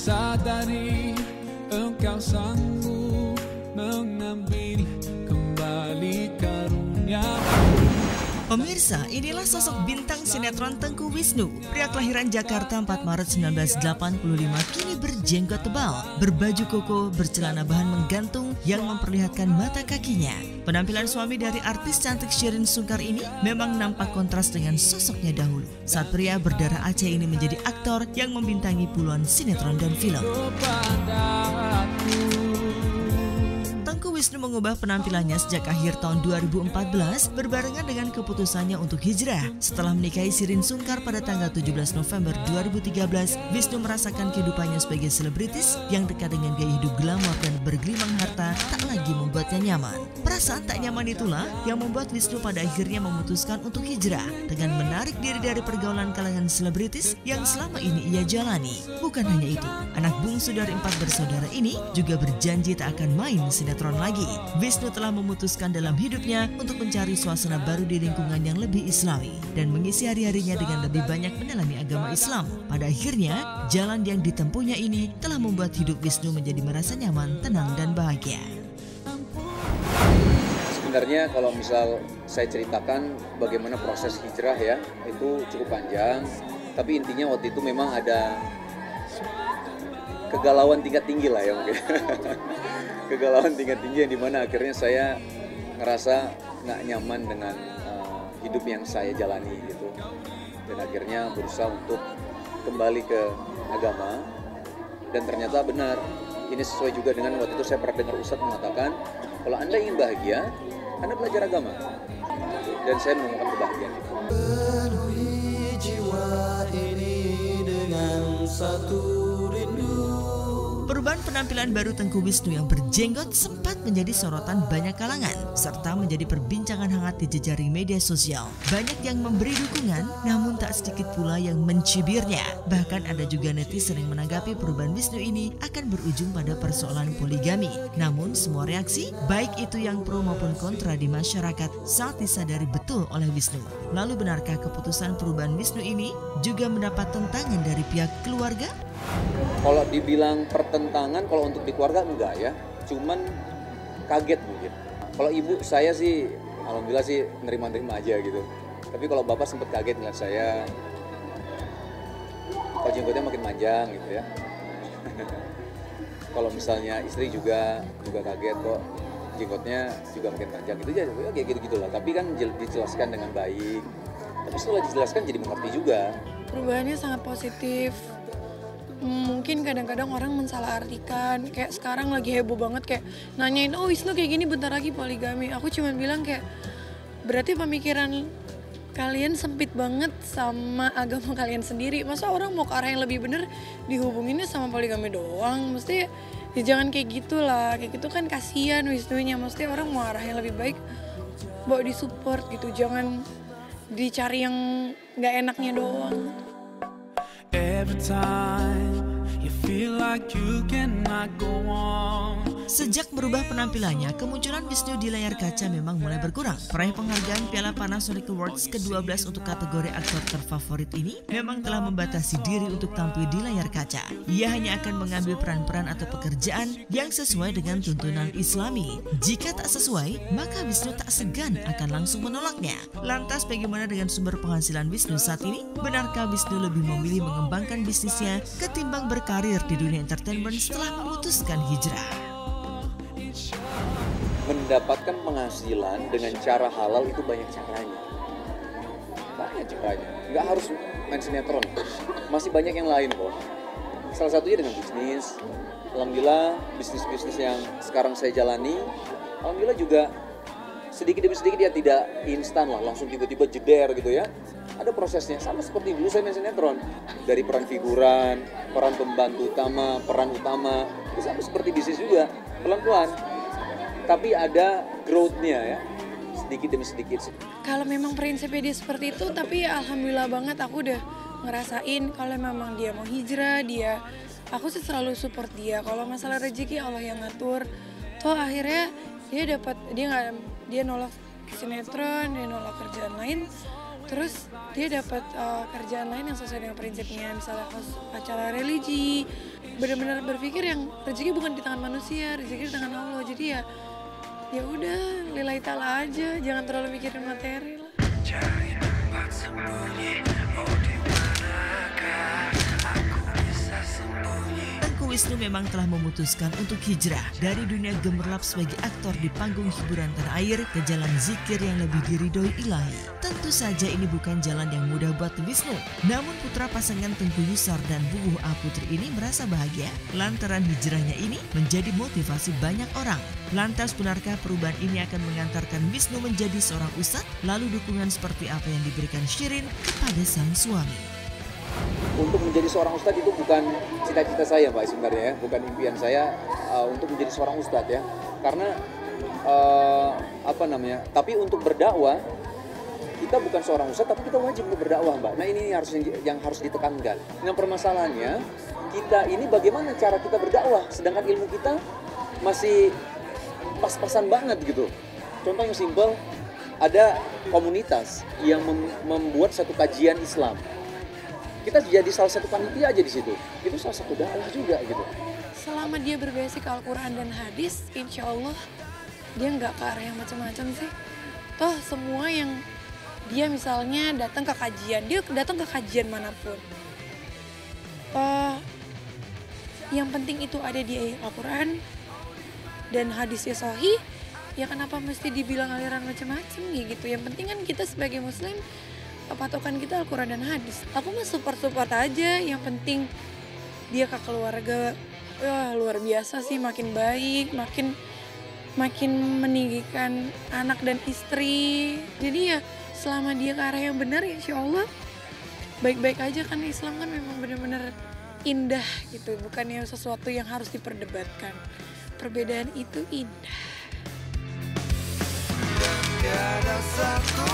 sadari engkau sanggup mengambil kembali karunia. Pemirsa, inilah sosok bintang sinetron Tengku Wisnu. Pria kelahiran Jakarta 4 Maret 1985 kini berjenggot tebal, berbaju koko, bercelana bahan menggantung yang memperlihatkan mata kakinya. Penampilan suami dari artis cantik Shireen Sungkar ini memang nampak kontras dengan sosoknya dahulu, saat pria berdarah Aceh ini menjadi aktor yang membintangi puluhan sinetron dan film. Tengku Wisnu mengubah penampilannya sejak akhir tahun 2014 berbarengan dengan keputusannya untuk hijrah. Setelah menikahi Shireen Sungkar pada tanggal 17 November 2013, Wisnu merasakan kehidupannya sebagai selebritis yang dekat dengan gaya hidup glamor dan bergelimang harta tak lagi membuatnya nyaman. Perasaan tak nyaman itulah yang membuat Wisnu pada akhirnya memutuskan untuk hijrah dengan menarik diri dari pergaulan kalangan selebritis yang selama ini ia jalani. Bukan hanya itu, anak bungsu dari 4 bersaudara ini juga berjanji tak akan main sinetron lagi. Wisnu telah memutuskan dalam hidupnya untuk mencari suasana baru di lingkungan yang lebih islami dan mengisi hari-harinya dengan lebih banyak mendalami agama Islam. Pada akhirnya, jalan yang ditempuhnya ini telah membuat hidup Wisnu menjadi merasa nyaman, tenang, dan bahagia. Sebenarnya kalau misal saya ceritakan bagaimana proses hijrah ya, itu cukup panjang. Tapi intinya waktu itu memang ada kegalauan tingkat tinggi lah ya mungkin. Kegalauan tingkat tinggi yang dimana akhirnya saya ngerasa nggak nyaman dengan hidup yang saya jalani gitu. Dan akhirnya berusaha untuk kembali ke agama. Dan ternyata benar, ini sesuai juga dengan waktu itu saya pernah dengar Ustadz mengatakan, kalau Anda ingin bahagia, Anda belajar agama. Dan saya menemukan kebahagiaan itu. Penuhi jiwa ini dengan satu rindu. Perubahan penampilan baru Tengku Wisnu yang berjenggot sempat menjadi sorotan banyak kalangan serta menjadi perbincangan hangat di jejaring media sosial. Banyak yang memberi dukungan, namun tak sedikit pula yang mencibirnya. Bahkan ada juga netizen yang menanggapi perubahan Wisnu ini akan berujung pada persoalan poligami. Namun semua reaksi, baik itu yang pro maupun kontra di masyarakat, sangat disadari betul oleh Wisnu. Lalu benarkah keputusan perubahan Wisnu ini juga mendapat tentangan dari pihak keluarga? Kalau dibilang pertentangan, kalau untuk di keluarga enggak ya, cuman kaget mungkin. Kalau ibu saya sih, alhamdulillah sih nerima-nerima aja gitu. Tapi kalau bapak sempat kaget ngeliat saya, kok jenggotnya makin panjang gitu ya. Kalau misalnya istri juga kaget kok jenggotnya juga makin panjang gitu aja, ya kayak gitu-gitulah. Tapi kan dijelaskan dengan baik. Tapi setelah dijelaskan jadi mengerti juga. Perubahannya sangat positif. Mungkin kadang-kadang orang mensalahartikan, kayak sekarang lagi heboh banget kayak nanyain, oh Wisnu kayak gini bentar lagi poligami. Aku cuma bilang kayak berarti pemikiran kalian sempit banget sama agama kalian sendiri. Masa orang mau ke arah yang lebih bener dihubunginnya sama poligami doang? Mesti ya jangan kayak gitulah, kayak gitu kan kasihan Wisnunya. Mesti orang mau arah yang lebih baik, bawa disupport gitu, jangan dicari yang nggak enaknya doang. Every time you feel like you cannot go on. Sejak merubah penampilannya, kemunculan Wisnu di layar kaca memang mulai berkurang. Peraih penghargaan Piala Panasonic Awards ke-12 untuk kategori aktor terfavorit ini memang telah membatasi diri untuk tampil di layar kaca. Ia hanya akan mengambil peran-peran atau pekerjaan yang sesuai dengan tuntunan Islami. Jika tak sesuai, maka Wisnu tak segan akan langsung menolaknya. Lantas bagaimana dengan sumber penghasilan Wisnu saat ini? Benarkah Wisnu lebih memilih mengembangkan bisnisnya ketimbang berkarir di dunia entertainment setelah memutuskan hijrah? Mendapatkan penghasilan dengan cara halal itu banyak caranya. Banyak caranya. Nggak harus main sinetron. Masih banyak yang lain kok. Salah satunya dengan bisnis. Alhamdulillah bisnis-bisnis yang sekarang saya jalani, alhamdulillah juga sedikit demi sedikit dia tidak instan lah, langsung tiba-tiba jeder gitu ya. Ada prosesnya, sama seperti dulu saya main sinetron. Dari peran figuran, peran pembantu utama, peran utama. Itu sama seperti bisnis juga, pelan-pelan. Tapi ada growth-nya ya, sedikit demi sedikit. Kalau memang prinsipnya dia seperti itu, tapi ya alhamdulillah banget aku udah ngerasain kalau memang dia mau hijrah, aku sih selalu support dia. Kalau masalah rezeki Allah yang ngatur. Toh akhirnya dia nolak sinetron, dia nolak kerjaan lain. Terus dia dapat kerjaan lain yang sesuai dengan prinsipnya, misalnya acara religi. Benar-benar berpikir yang rezeki bukan di tangan manusia, rezeki di tangan Allah. Jadi ya udah, lillahi ta'ala aja, jangan terlalu mikirin materi lah. Cari tempat sembunyi, oh di manakah aku bisa sembunyi. Tengku Wisnu memang telah memutuskan untuk hijrah dari dunia gemerlap sebagai aktor di panggung hiburan tanah air ke jalan zikir yang lebih diridhoi Ilahi. Tentu saja ini bukan jalan yang mudah buat Wisnu. Namun putra pasangan Tengku Yusar dan Bubuh A Putri ini merasa bahagia lantaran hijrahnya ini menjadi motivasi banyak orang. Lantas benarkah perubahan ini akan mengantarkan Wisnu menjadi seorang ustadz? Lalu dukungan seperti apa yang diberikan Shirin kepada sang suami? Untuk menjadi seorang ustadz itu bukan cita-cita saya Mbak sebenarnya ya, bukan impian saya untuk menjadi seorang ustadz ya. Karena tapi untuk berdakwah kita bukan seorang ustadz tapi kita wajib untuk berdakwah Mbak. Nah ini yang harus ditekankan. Nah permasalahannya kita ini bagaimana cara kita berdakwah sedangkan ilmu kita masih pas-pasan banget gitu. Contoh yang simpel, ada komunitas yang membuat satu kajian Islam. Kita jadi salah satu panitia aja di situ. Itu salah satu dakwah juga gitu. Selama dia berbasic Al-Quran dan hadis, insya Allah dia nggak ke arah yang macam-macam sih. Toh semua yang dia misalnya datang ke kajian, dia datang ke kajian manapun. Yang penting itu ada di Al-Quran dan hadisnya sahih, ya kenapa mesti dibilang aliran macam-macam gitu. Yang penting kan kita sebagai muslim, patokan kita Al-Quran dan hadis. Aku mah support aja, yang penting dia ke keluarga, wah luar biasa sih, makin baik, makin meninggikan anak dan istri. Jadi ya selama dia ke arah yang benar, insya Allah baik-baik aja kan. Islam kan memang benar-benar indah gitu, bukan yang sesuatu yang harus diperdebatkan. Perbedaan itu indah. Tiada satu